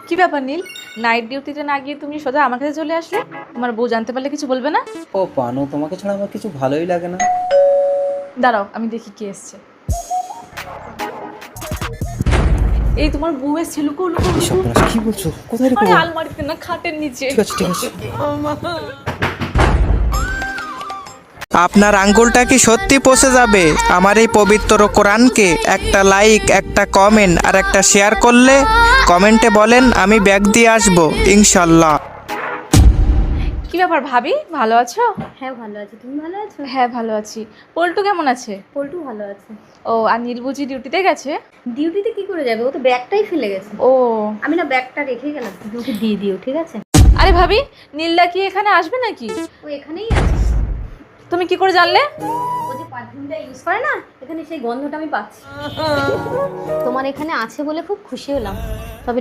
কি ব্যাপার নীল, নাইট ডিউটিতে না গিয়ে তুমি সোজা আমার কাছে চলে আসলে? তোমার বউ জানতে পারলে কিছু বলবে না? ও পানু, তোমাকে ছাড়া আমার কিছু ভালোই লাগে না। দাঁড়াও, আমি দেখি কে এসছে। এই তোমার বউ এসছে, লুকো লুকো লুকো। সর্বনাশ, কি বলছো? কোথায় রেখো? আরে আলমারিতে না, খাটের নিচে। ঠিক আছে ঠিক আছে। আপনার আঙ্গুলটা কি সত্যি পচে যাবে আমার এই পবিত্র কোরআনকে? একটা লাইক, একটা কমেন্ট আর একটা শেয়ার করলে কমেন্টে বলেন আমি ব্যাগ দিয়ে আসবো ইনশাল্লাহ। কি ব্যাপার ভাবি, ভালো আছো? হ্যাঁ ভালো আছি, তুমি ভালো আছো? হ্যাঁ ভালো আছি। পল্টু কেমন আছে? পল্টু ভালো আছে। ও, আর নীল বুঝি ডিউটিতে গেছে? ডিউটিতে কি করে যাবে, ও তো ব্যাগটাই ফেলে গেছে। ও, আমি না ব্যাগটা রেখে গেলাম, তুমি ওকে দিয়ে দিও, ঠিক আছে? আরে ভাবি, নীলদা কি এখানে আসবে নাকি? ও এখানেই আছে। তুমি কি করে জানলে? ও যে পারফিউমটা ইউজ করে না, এখানে সেই গন্ধটা আমি পাচ্ছি। তোমার এখানে আছে বলে খুব খুশি হলাম, তবে